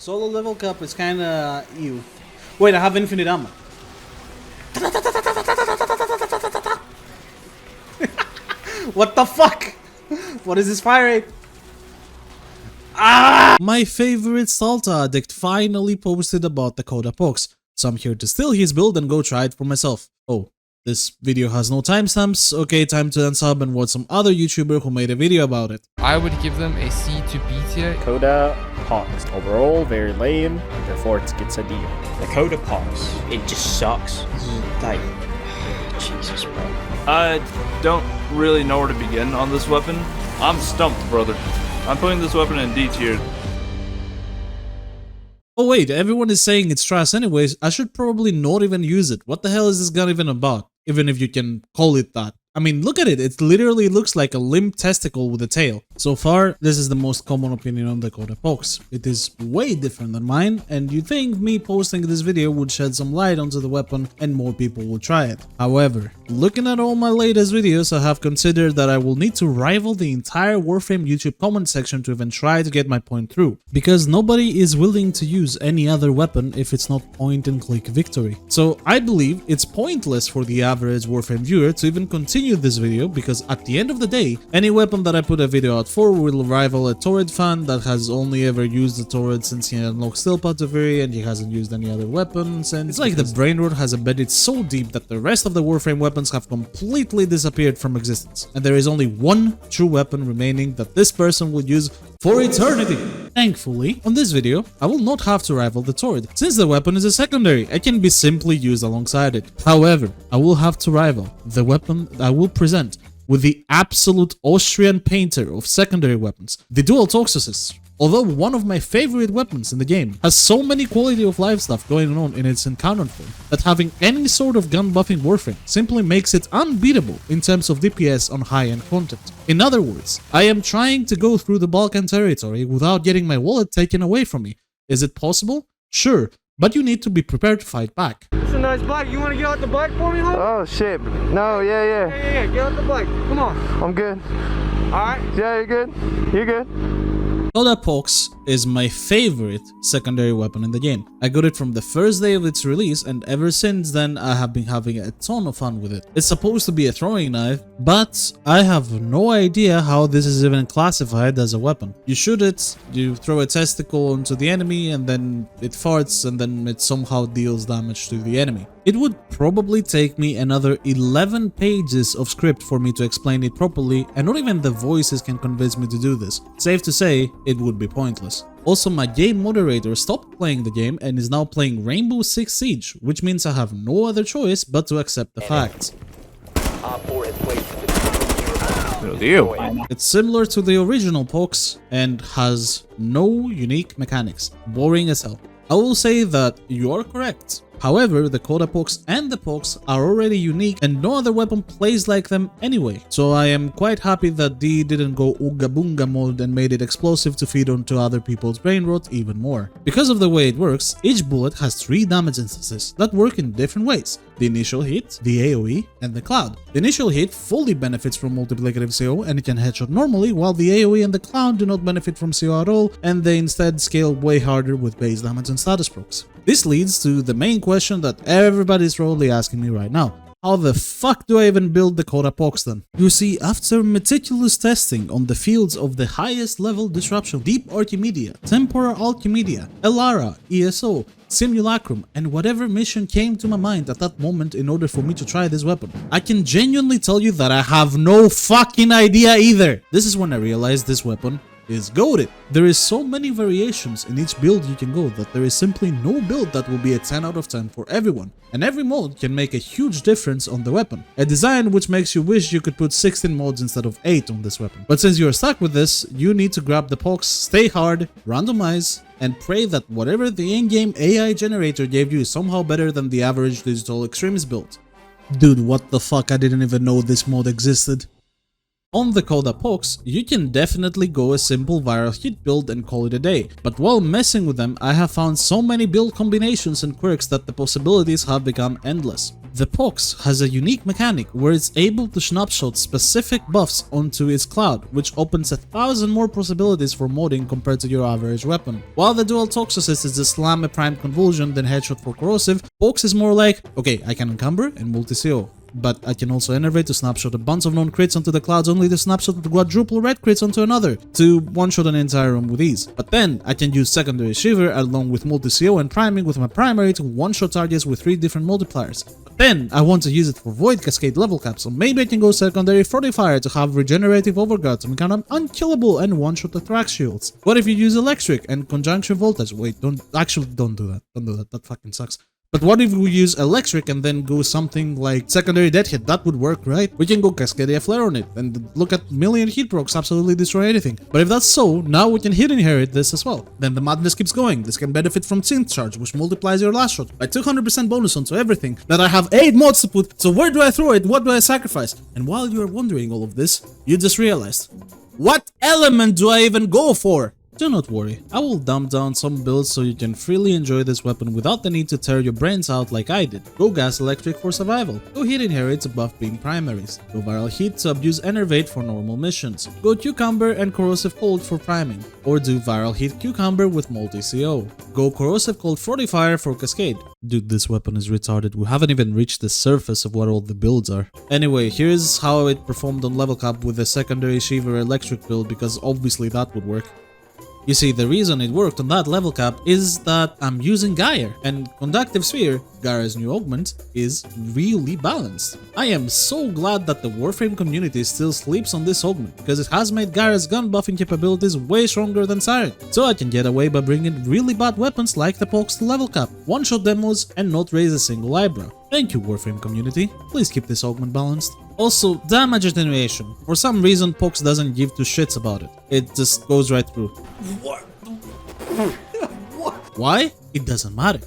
Solo level cap is kinda ew. Wait, I have infinite ammo. What the fuck? What is this fire rate? Ah! My favorite Salta addict finally posted about the Coda Pox, so I'm here to steal his build and go try it for myself. Oh, this video has no timestamps. Okay, time to unsub and watch some other YouTuber who made a video about it. I would give them a C to B tier. Coda Pox. Overall, very lame, therefore it gets a D. The Coda Pox, it just sucks. Like, Jesus, bro. I don't really know where to begin on this weapon. I'm stumped, brother. I'm putting this weapon in D tier. Oh wait, everyone is saying it's trash anyways. I should probably not even use it. What the hell is this gun even about? Even if you can call it that. I mean, look at it. It literally looks like a limp testicle with a tail. So far, this is the most common opinion on the Coda Pox. It is way different than mine, and you'd think me posting this video would shed some light onto the weapon and more people will try it. However, looking at all my latest videos, I have considered that I will need to rival the entire Warframe YouTube comment section to even try to get my point through. Because nobody is willing to use any other weapon if it's not point and click victory. So I believe it's pointless for the average Warframe viewer to even continue this video, because at the end of the day, any weapon that I put a video out for will rival a turret fan that has only ever used the turret since he unlocked Steel Pataveri and he hasn't used any other weapons, and it's like the brain rot has embedded so deep that the rest of the Warframe weapons have completely disappeared from existence, and there is only one true weapon remaining that this person will use for eternity. Thankfully, on this video, I will not have to rival the turret, since the weapon is a secondary and can be simply used alongside it. However, I will have to rival the weapon I will present with the absolute Austrian painter of secondary weapons, the dual Toxicist. Although one of my favorite weapons in the game, has so many quality of life stuff going on in its encounter form that having any sort of gun buffing Warframe simply makes it unbeatable in terms of DPS on high-end content. In other words, I am trying to go through the Balkan territory without getting my wallet taken away from me. Is it possible? Sure, but you need to be prepared to fight back. It's a nice bike. You want to get out the bike for me, huh? Oh shit. No, yeah. Yeah, get out the bike. Come on. I'm good. Alright? Yeah, you're good. You're good. Coda Pox is my favorite secondary weapon in the game. I got it from the first day of its release, and ever since then I have been having a ton of fun with it. It's supposed to be a throwing knife, but I have no idea how this is even classified as a weapon. You shoot it, you throw a testicle onto the enemy, and then it farts, and then it somehow deals damage to the enemy. It would probably take me another 11 pages of script for me to explain it properly, and not even the voices can convince me to do this. Safe to say, it would be pointless. Also, my game moderator stopped playing the game and is now playing Rainbow Six Siege, which means I have no other choice but to accept the facts. It's similar to the original Pox and has no unique mechanics. Boring as hell. I will say that you are correct. However, the Coda Pox and the Pox are already unique and no other weapon plays like them anyway. So I am quite happy that D didn't go Ooga Boonga mode and made it explosive to feed onto other people's brain rot even more. Because of the way it works, each bullet has 3 damage instances that work in different ways. The initial hit, the AoE, and the cloud. The initial hit fully benefits from multiplicative CO and it can headshot normally, while the AoE and the cloud do not benefit from CO at all, and they instead scale way harder with base damage and status procs. This leads to the main question that everybody's probably asking me right now. How the fuck do I even build the Coda Pox then? You see, after meticulous testing on the fields of the highest level disruption, Deep Archimedia, Tempora Alchimedia, Elara, ESO, Simulacrum, and whatever mission came to my mind at that moment in order for me to try this weapon, I can genuinely tell you that I have no fucking idea either. This is when I realized this weapon is goated. There is so many variations in each build you can go that there is simply no build that will be a 10 out of 10 for everyone, and every mod can make a huge difference on the weapon, a design which makes you wish you could put 16 mods instead of 8 on this weapon. But since you're stuck with this, you need to grab the Pox, stay hard, randomize, and pray that whatever the in-game AI generator gave you is somehow better than the average digital extremist build. Dude, what the fuck, I didn't even know this mod existed. On the Coda Pox, you can definitely go a simple viral hit build and call it a day, but while messing with them, I have found so many build combinations and quirks that the possibilities have become endless. The Pox has a unique mechanic where it's able to snapshot specific buffs onto its cloud, which opens 1,000 more possibilities for modding compared to your average weapon. While the dual Toxicist is a slam, a prime convulsion, then headshot for corrosive, Pox is more like, okay, I can encumber and multi-CO. But I can also innervate to snapshot a bunch of known crits onto the clouds, only to snapshot the quadruple red crits onto another, to one-shot an entire room with ease. But then I can use secondary shiver along with multi-CO and priming with my primary to one-shot targets with 3 different multipliers. But then I want to use it for void cascade level cap, so maybe I can go secondary fortifier to have regenerative overguard to become unkillable and one-shot the thrax shields. What if you use electric and conjunction voltage? Wait, don't do that. Don't do that. That fucking sucks. But what if we use electric and then go something like secondary dead hit? That would work, right? We can go Cascadia Flare on it and look at million hit procs absolutely destroy anything. But if that's so, now we can hit inherit this as well. Then the madness keeps going. This can benefit from Synth Charge, which multiplies your last shot by 200% bonus onto everything that I have 8 mods to put. So where do I throw it? What do I sacrifice? And while you are wondering all of this, you just realized, what element do I even go for? Do not worry, I will dump down some builds so you can freely enjoy this weapon without the need to tear your brains out like I did. Go Gas Electric for survival, go Heat Inherit to buff beam primaries, go Viral Heat to abuse Enervate for normal missions, go Cucumber and Corrosive Cold for priming, or do Viral Heat Cucumber with multi-CO, go Corrosive Cold Fortifier for Cascade. Dude, this weapon is retarded, we haven't even reached the surface of what all the builds are. Anyway, here's how it performed on level cap with the secondary Shiver Electric build, because obviously that would work. You see, the reason it worked on that level cap is that I'm using Gyre, and Conductive Sphere, Gyre's new augment, is really balanced. I am so glad that the Warframe community still sleeps on this augment, because it has made Gyre's gun buffing capabilities way stronger than Siren, so I can get away by bringing really bad weapons like the Pox to level cap, one-shot demos, and not raise a single eyebrow. Thank you, Warframe community. Please keep this augment balanced. Also, damage attenuation. For some reason, Pox doesn't give 2 shits about it. It just goes right through. What? Why? It doesn't matter.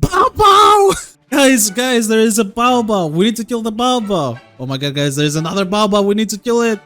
Bow Bow! Guys, there is a Bow Bow. We need to kill the Bow Bow. Oh my god, guys, there is another Bow Bow. We need to kill it.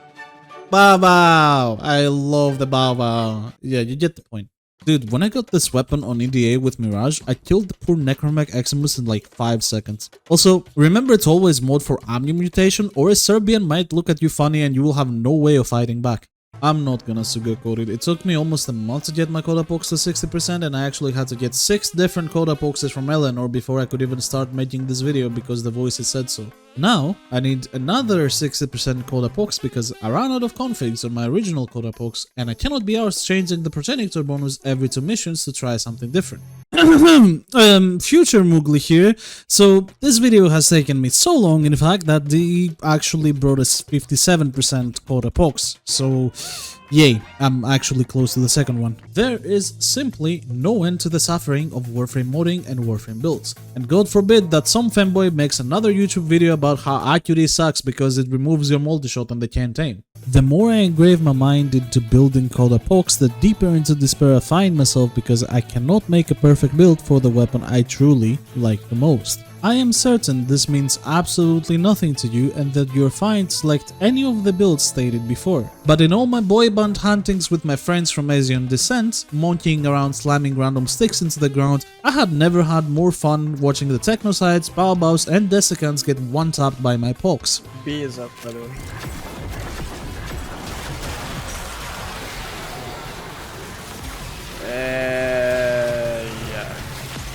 Bow Bow. I love the Bow Bow. Yeah, you get the point. Dude, when I got this weapon on EDA with Mirage, I killed the poor Necromech Eximus in like 5 seconds. Also, remember to always mod for Amnium mutation, or a Serbian might look at you funny and you will have no way of fighting back. I'm not gonna sugarcoat it. It took me almost a month to get my Coda Pox to 60%, and I actually had to get 6 different Coda Poxs from Eleanor before I could even start making this video because the voices said so. Now, I need another 60% Coda Pox because I ran out of configs on my original Coda Pox, and I cannot be arsed changing the Progenitor bonus every 2 missions to try something different. Future Moogly here. So this video has taken me so long, in fact, that they actually brought us 57% Coda Pox. So yay, I'm actually close to the second one. There is simply no end to the suffering of Warframe modding and Warframe builds. And God forbid that some fanboy makes another YouTube video about how AQD sucks because it removes your multi-shot and they can't aim. The more I engrave my mind into building Coda Pox, the deeper into despair I find myself because I cannot make a perfect build for the weapon I truly like the most. I am certain this means absolutely nothing to you and that you're fine to select any of the builds stated before. But in all my boy band huntings with my friends from Asian descent, monkeying around slamming random sticks into the ground, I had never had more fun watching the Technocides, Bow Bows and Desiccants get one-tapped by my Pox. B is up, by the way.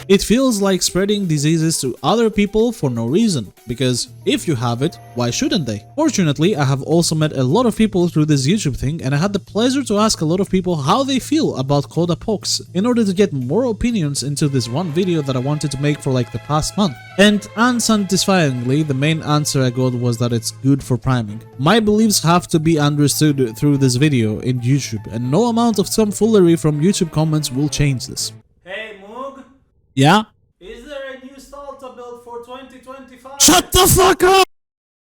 It feels like spreading diseases to other people for no reason, because if you have it, why shouldn't they? Fortunately, I have also met a lot of people through this YouTube thing, and I had the pleasure to ask a lot of people how they feel about Coda Pox in order to get more opinions into this one video that I wanted to make for like the past month. And unsatisfyingly, the main answer I got was that it's good for priming. My beliefs have to be understood through this video in YouTube, and no amount of tomfoolery from YouTube comments will change this. Hey Moog, Yeah? is there a new Salta build for 2025? Shut the fuck up!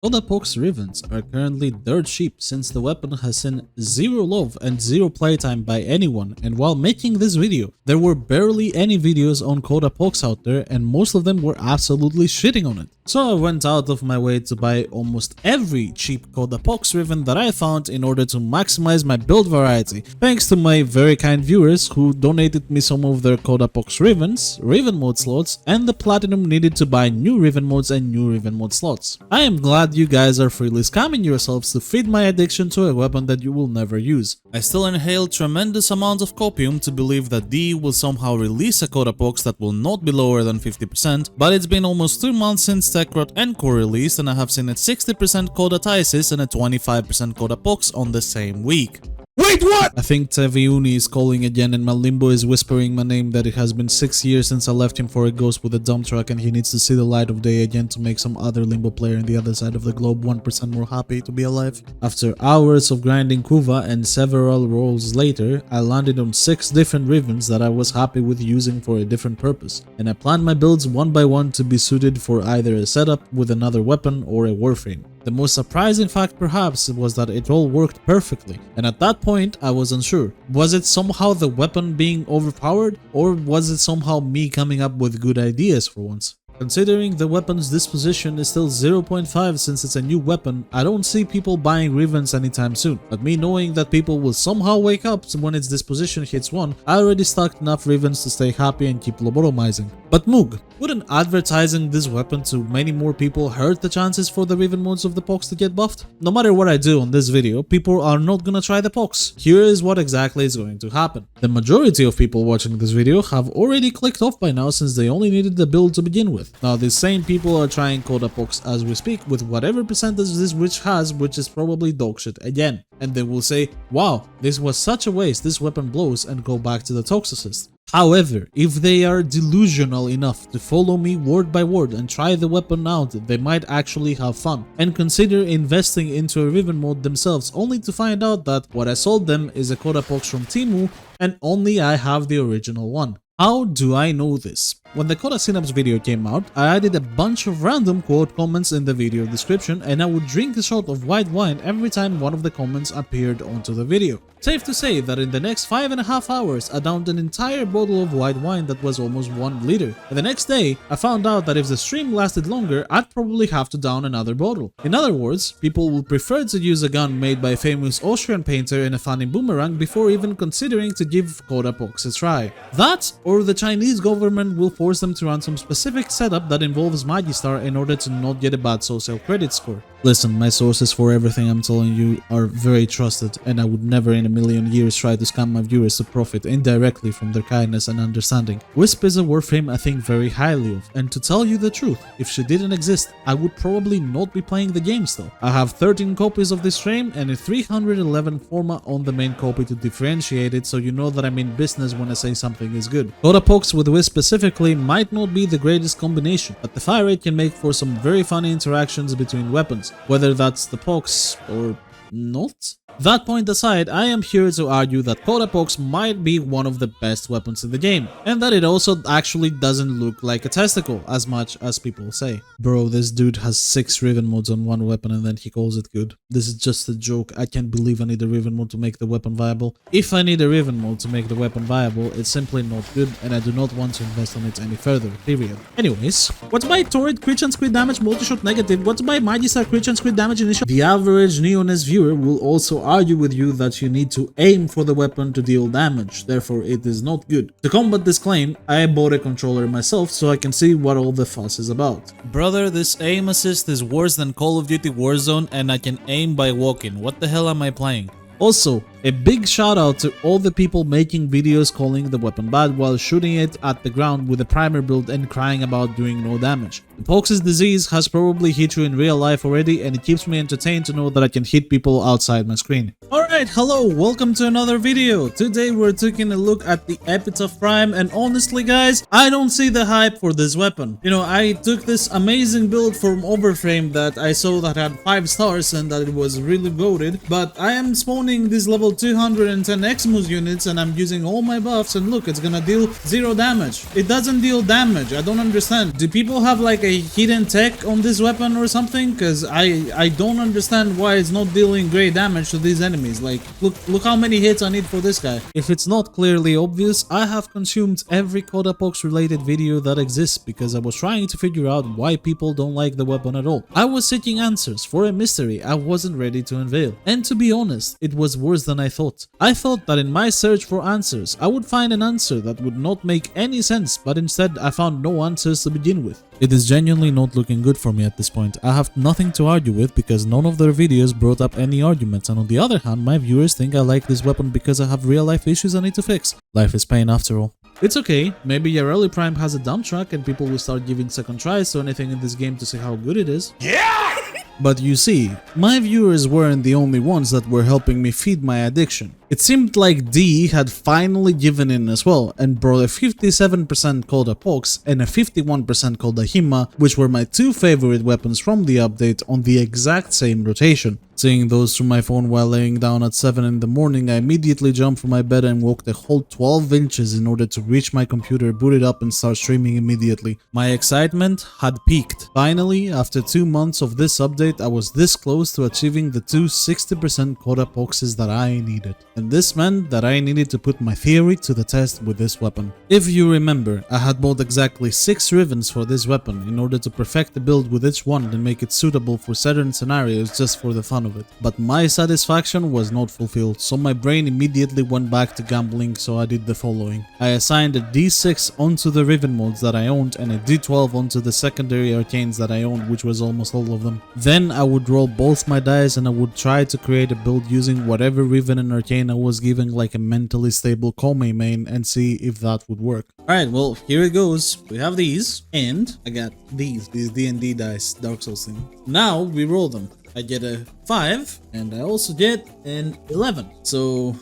Coda Pox Rivens are currently dirt cheap since the weapon has seen zero love and zero playtime by anyone, and while making this video, there were barely any videos on Coda Pox out there and most of them were absolutely shitting on it. So I went out of my way to buy almost every cheap Coda Pox ribbon that I found in order to maximize my build variety. Thanks to my very kind viewers who donated me some of their Coda Pox ribbons, ribbon mode slots, and the platinum needed to buy new ribbon modes and new ribbon mode slots. I am glad you guys are freely scamming yourselves to feed my addiction to a weapon that you will never use. I still inhale tremendous amounts of copium to believe that D will somehow release a Coda Pox that will not be lower than 50%, but it's been almost 2 months since Tekrot Encore released and I have seen a 60% Coda Tysis and a 25% Coda Pox on the same week. Wait, what? I think Teviuni is calling again and my limbo is whispering my name that it has been 6 years since I left him for a ghost with a dump truck and he needs to see the light of day again to make some other limbo player in the other side of the globe 1% more happy to be alive. After hours of grinding Kuva and several rolls later, I landed on 6 different ribbons that I was happy with using for a different purpose, and I planned my builds one by one to be suited for either a setup with another weapon or a warframe. The most surprising fact perhaps was that it all worked perfectly, and at that point I was unsure. Was it somehow the weapon being overpowered, or was it somehow me coming up with good ideas for once? Considering the weapon's disposition is still 0.5 since it's a new weapon, I don't see people buying ribbons anytime soon, but me knowing that people will somehow wake up when its disposition hits 1, I already stocked enough ribbons to stay happy and keep lobotomizing. But Moog, wouldn't advertising this weapon to many more people hurt the chances for the ribbon modes of the Pox to get buffed? No matter what I do on this video, people are not gonna try the Pox. Here is what exactly is going to happen. The majority of people watching this video have already clicked off by now since they only needed the build to begin with. Now these same people are trying Coda Pox as we speak with whatever percentage this witch has, which is probably dogshit again. And they will say, wow, this was such a waste, this weapon blows, and go back to the Toxicist. However, if they are delusional enough to follow me word by word and try the weapon out, they might actually have fun and consider investing into a ribbon mode themselves, only to find out that what I sold them is a Coda Pox from Temu and only I have the original one. How do I know this? When the Coda Synapse video came out, I added a bunch of random quote comments in the video description and I would drink a shot of white wine every time one of the comments appeared onto the video. Safe to say that in the next 5.5 hours, I downed an entire bottle of white wine that was almost 1 liter. And the next day, I found out that if the stream lasted longer, I'd probably have to down another bottle. In other words, people will prefer to use a gun made by a famous Austrian painter in a funny boomerang before even considering to give Coda Pox a try. That, or the Chinese government will force them to run some specific setup that involves Magistar in order to not get a bad social credit score. Listen, my sources for everything I'm telling you are very trusted and I would never in a million years try to scam my viewers to profit indirectly from their kindness and understanding. Wisp is a warframe I think very highly of, and to tell you the truth, if she didn't exist, I would probably not be playing the game still. I have 13 copies of this frame and a 311 forma on the main copy to differentiate it, so you know that I'm in business when I say something is good. Coda Pox with Wisp specifically might not be the greatest combination, but the fire rate can make for some very funny interactions between weapons, whether that's the Pox or not. That point aside, I am here to argue that Coda Pox might be one of the best weapons in the game, and that it also actually doesn't look like a testicle as much as people say. Bro, this dude has 6 ribbon modes on one weapon and then he calls it good. This is just a joke. I can't believe I need a ribbon mode to make the weapon viable. If I need a ribbon mode to make the weapon viable, it's simply not good and I do not want to invest on it any further, period. Anyways, what's my Torrid crit chance crit damage multi-shot negative? What's my Magistar crit chance crit damage initial? The average Neoness viewer will also argue with you that you need to aim for the weapon to deal damage, therefore it is not good. To combat this claim, I bought a controller myself so I can see what all the fuss is about. Brother, this aim assist is worse than Call of Duty Warzone and I can aim by walking. What the hell am I playing? Also, a big shout out to all the people making videos calling the weapon bad while shooting it at the ground with a primer build and crying about doing no damage. The Pox's disease has probably hit you in real life already and it keeps me entertained to know that I can hit people outside my screen. Alright, hello, welcome to another video. Today we're taking a look at the Epitaph Prime and honestly guys, I don't see the hype for this weapon. You know, I took this amazing build from Overframe that I saw that had 5 stars and that it was really goated, but I am spawning these level 210 Xmus units and I'm using all my buffs and look, it's gonna deal 0 damage. It doesn't deal damage. I don't understand. Do people have like a hidden tech on this weapon or something? Because I don't understand why it's not dealing great damage to these enemies. Like, look how many hits I need for this guy. If it's not clearly obvious, I have consumed every Coda Pox related video that exists because I was trying to figure out why people don't like the weapon at all. I was seeking answers for a mystery I wasn't ready to unveil. And to be honest, it was worse than I thought. I thought that in my search for answers, I would find an answer that would not make any sense, but instead I found no answers to begin with. It is genuinely not looking good for me at this point. I have nothing to argue with because none of their videos brought up any arguments, and on the other hand, my viewers think I like this weapon because I have real life issues I need to fix. Life is pain after all. It's okay, maybe your early prime has a dump truck and people will start giving second tries to anything in this game to see how good it is. Yeah! But you see, my viewers weren't the only ones that were helping me feed my addiction. It seemed like D had finally given in as well and brought a 57% Coda Pox and a 51% Coda Hima, which were my two favorite weapons from the update, on the exact same rotation. Seeing those through my phone while laying down at 7 in the morning, I immediately jumped from my bed and walked a whole 12 inches in order to reach my computer, boot it up and start streaming immediately. My excitement had peaked. Finally, after 2 months of this update, I was this close to achieving the two 60% Coda Poxs that I needed. And this meant that I needed to put my theory to the test with this weapon. If you remember, I had bought exactly 6 Rivens for this weapon in order to perfect the build with each one and make it suitable for certain scenarios just for the fun of it. But my satisfaction was not fulfilled, so my brain immediately went back to gambling, so I did the following. I assigned a D6 onto the Riven mods that I owned and a D12 onto the secondary arcanes that I owned, which was almost all of them. Then I would roll both my dice and I would try to create a build using whatever Riven and arcane I was giving like a mentally stable Kome main and see if that would work. Alright, well, here it goes. We have these, and I got these D&D dice, Dark Souls thing. Now we roll them. I get a 5, and I also get an 11. So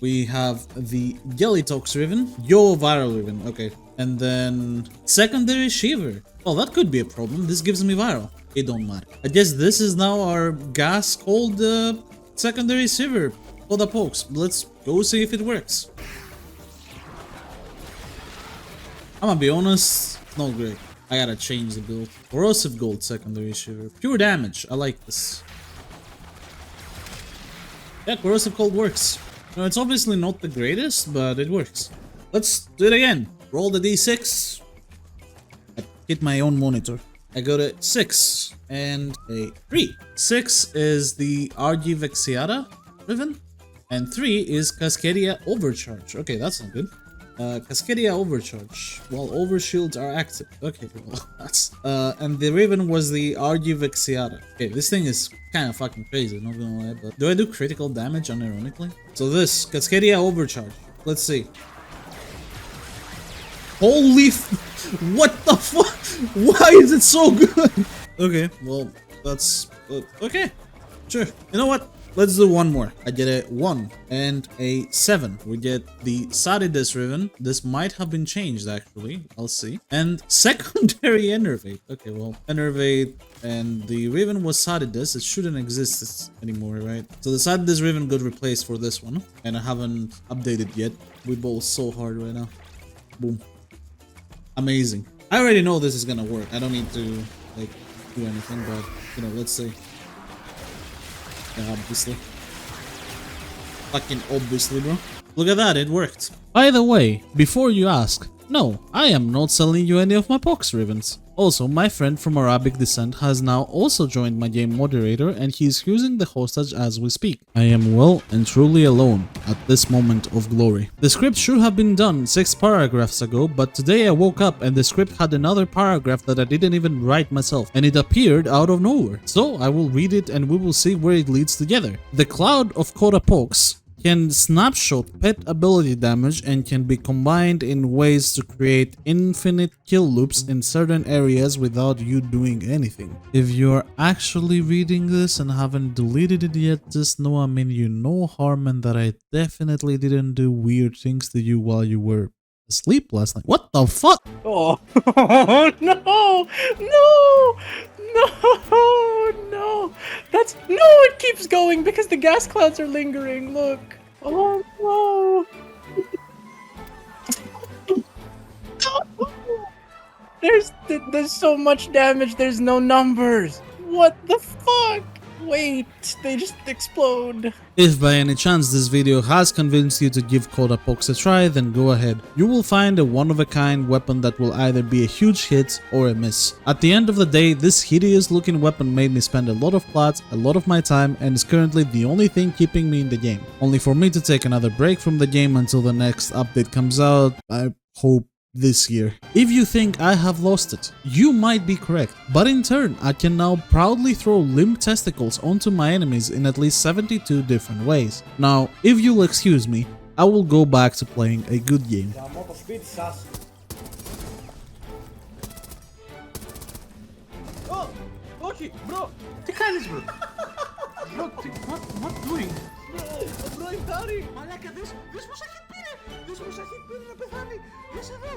we have the Gelitox Riven, Yo Viral Riven, okay. And then secondary Shiver. Oh, that could be a problem. This gives me Viral. It don't matter. I guess this is now our gas called secondary Shiver. Coda Pox. Let's go see if it works. I'm gonna be honest, it's not great. I gotta change the build. Corrosive Gold secondary Shiver. Pure damage. I like this. Yeah, Corrosive Gold works. No, it's obviously not the greatest, but it works. Let's do it again. Roll the D6. I hit my own monitor. I got a 6 and a 3. 6 is the RG Vexiata Riven, and 3 is Cascadia Overcharge. Okay, that's not good. Cascadia Overcharge, while overshields are active. Okay, well, that's... and the Riven was the RG Vexiata. Okay, this thing is kind of fucking crazy, not gonna lie, but... Do I do critical damage unironically? So this, Cascadia Overcharge. Let's see. Holy what the fuck? Why is it so good? Okay, well, that's... okay, sure. You know what? Let's do one more. I get a 1 and a 7. We get the Sadidus Riven. This might have been changed actually. I'll see. And secondary Enervate. Okay, well, Enervate and the Riven was Sadidus. It shouldn't exist anymore, right? So the Sadidus Riven got replaced for this one. And I haven't updated yet. We bowl so hard right now. Boom. Amazing. I already know this is gonna work. I don't need to like do anything, but you know, let's see. Yeah, obviously. Fucking obviously, bro. Look at that, it worked. By the way, before you ask, no, I am not selling you any of my Pox Rivens. Also, my friend from Arabic descent has now also joined my game moderator and he is using the hostage as we speak. I am well and truly alone at this moment of glory. The script should have been done 6 paragraphs ago, but today I woke up and the script had another paragraph that I didn't even write myself and it appeared out of nowhere. So I will read it and we will see where it leads together. The cloud of Coda Pox can snapshot pet ability damage and can be combined in ways to create infinite kill loops in certain areas without you doing anything. If you are actually reading this and haven't deleted it yet, just know I mean you no harm and that I definitely didn't do weird things to you while you were asleep last night. What the fuck? Oh, no! No! No! No! That's... No, it keeps going because the gas clouds are lingering, look. Oh no! There's so much damage. There's no numbers. What the fuck? Wait, they just explode. If by any chance this video has convinced you to give Coda Pox a try, then go ahead. You will find a one-of-a-kind weapon that will either be a huge hit or a miss. At the end of the day, this hideous looking weapon made me spend a lot of plots, a lot of my time, and is currently the only thing keeping me in the game. Only for me to take another break from the game until the next update comes out, I hope this year. If you think I have lost it, you might be correct, but in turn I can now proudly throw limp testicles onto my enemies in at least 72 different ways. Now, if you'll excuse me, I will go back to playing a good game. Oh, okay, bro. Τι κάνεις, bro? Bro, what doing? Bro, I'm dying. Μαλάκα, δες πως έχει πήρε. Δες πως έχει πήρε να πεθάνει. Δες εδώ.